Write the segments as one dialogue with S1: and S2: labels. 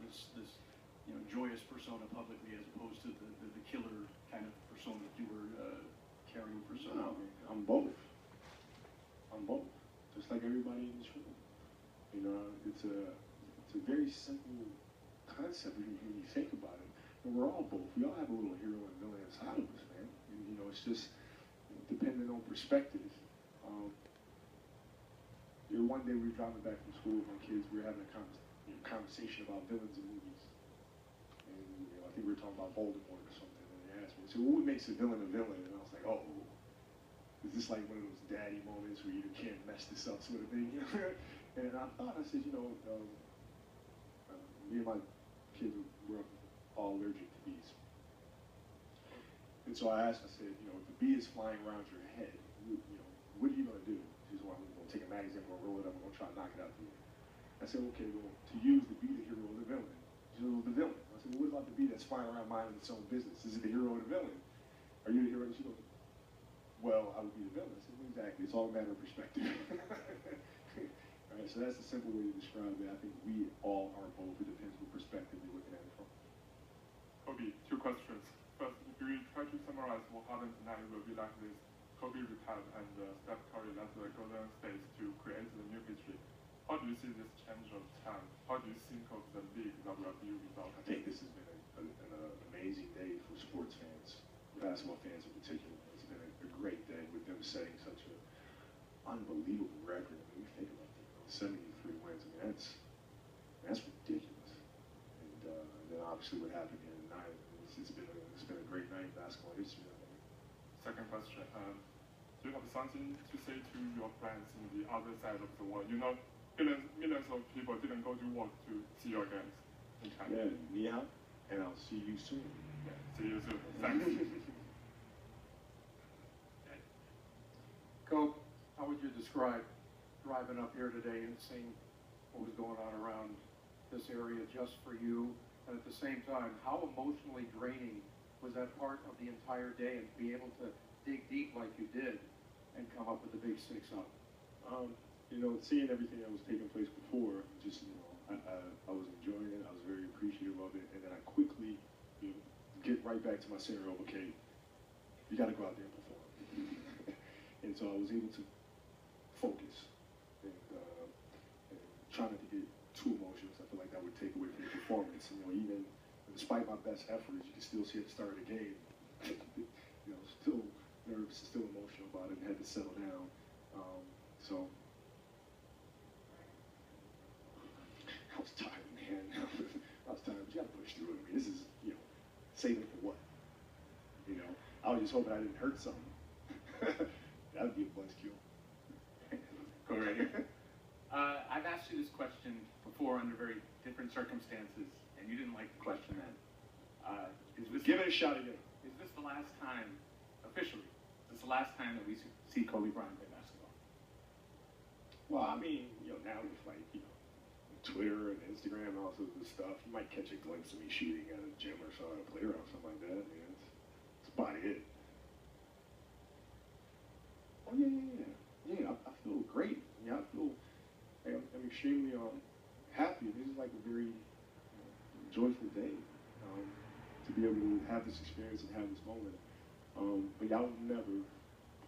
S1: this joyous persona publicly as opposed to the killer kind of persona that you were carrying for so long?
S2: I'm both. I'm both. Just like everybody in this room. You know, it's a very simple concept when you think about it. And we're all both. We all have a little hero and villain inside of us, man. And, it's just depending on perspective. One day we were driving back from school with my kids. We were having a conversation about villains in movies. And I think we were talking about Voldemort or something. And they asked me, so what makes a villain a villain? And I was like, oh, is this like one of those daddy moments where you can't mess this up sort of thing? And I said, me and my kids were all allergic to bees. And so I asked, I said, if the bee is flying around your head, what are you going to do? She said, well, I'm going to take a magazine, I'm going to roll it up, I'm going to try to knock it out for you. I said, okay, well, to use the bee, the hero or the villain? She said, well, the villain. I said, well, what about the bee that's flying around minding its own business? Is it the hero or the villain? Are you the hero? She goes, well, I would be the villain. I said, well, exactly. It's all a matter of perspective. All right, so that's a simple way to describe it. I think we all are both. It depends what perspective you're looking at it from.
S3: Kobe, 2 questions. First, if you try to summarize what happened tonight, it will be like this. Kobe retired and Steph Curry left the Golden State to create the new history. How do you see this change of time? How do you think of the league that will be without?
S2: I think this has been an amazing day for sports fans, basketball fans in particular. It's been a great day with them setting such an unbelievable record. I mean, you think about that, 73 wins. I mean, that's ridiculous. And then obviously what happened here tonight, it's been a great night in basketball history.
S3: Second question, do you have something to say to your friends in the other side of the world? Millions of people didn't go to work to see your games in China.
S2: Yeah, ni hao, and I'll see you soon.
S3: Yeah, see you soon. Thanks.
S1: Kobe, how would you describe driving up here today and seeing what was going on around this area just for you? And at the same time, how emotionally draining was that part of the entire day, and be able to dig deep like you did and come up with the big 6-0?
S2: Seeing everything that was taking place before, just, I was enjoying it. I was very appreciative of it. And then I quickly, get right back to my center of, okay, you got to go out there and perform. And so I was able to focus and try not to get too emotional. I feel like that would take away from the performance. Even despite my best efforts, you can still see at the start of the game, still nervous, still emotional about it, and had to settle down. So I was tired, man. I was tired, but you got to push through it. I mean, this is, saving for what? I was just hoping I didn't hurt something. That would be a buzzkill.
S1: Go right here.
S4: I've asked you this question before under very different circumstances, and you didn't like the question then.
S2: Give it a shot again.
S4: Is this the last time, officially, is this the last time that we see Kobe Bryant play basketball?
S2: Well, I mean, now with Twitter and Instagram and all sorts of stuff, you might catch a glimpse of me shooting at a gym or something, a playground or something like that. I mean, it's about it. Oh yeah. I feel great. I feel I'm extremely happy. This is like a very joyful day to be able to have this experience and have this moment. But I would never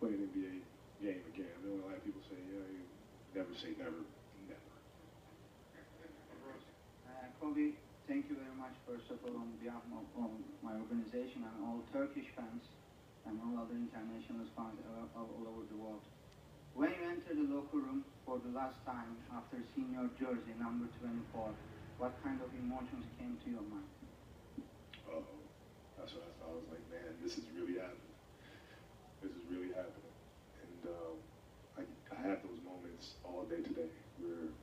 S2: play an NBA game again. I know a lot of people say, you never say never. Never.
S5: Kobe, thank you very much, first of all, on behalf of my organization and all Turkish fans and all other international fans all over the world. When you entered the locker room for the last time after seeing your jersey, number 24, what kind of emotions came to your mind?
S2: That's what I thought. I was like, man, this is really happening. This is really happening. And I had those moments all day today where,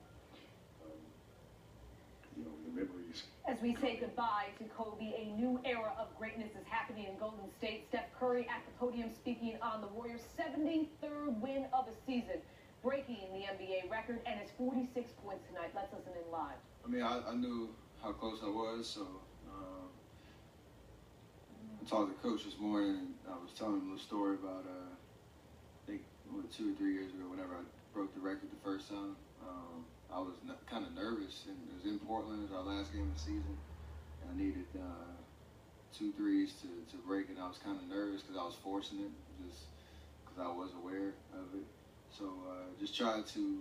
S2: the memories.
S6: As we say goodbye to Kobe, a new era of greatness is happening in Golden State. Steph Curry at the podium speaking on the Warriors' 73rd win of the season, breaking the NBA record, and his 46 points tonight. Let's listen in live.
S7: I mean, I knew how close I was, so I talked to Coach this morning, and I was telling him a little story about, I think, 2 or 3 years ago, whenever I broke the record the first time. I was kind of nervous. nervous, and it was in Portland. It was our last game of the season, and I needed 2 threes to break, and I was kind of nervous because I was forcing it, just because I was aware of it. So just tried to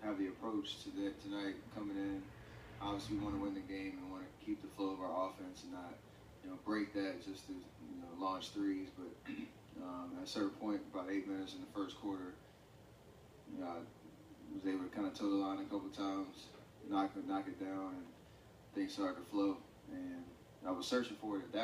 S7: have the approach to that tonight coming in. Obviously, we want to win the game and want to keep the flow of our offense and not, break that just to, launch threes. But at a certain point, about 8 minutes in the first quarter, I was able to kind of toe the line a couple times, knock it down, and things started to flow. And I was searching for it at that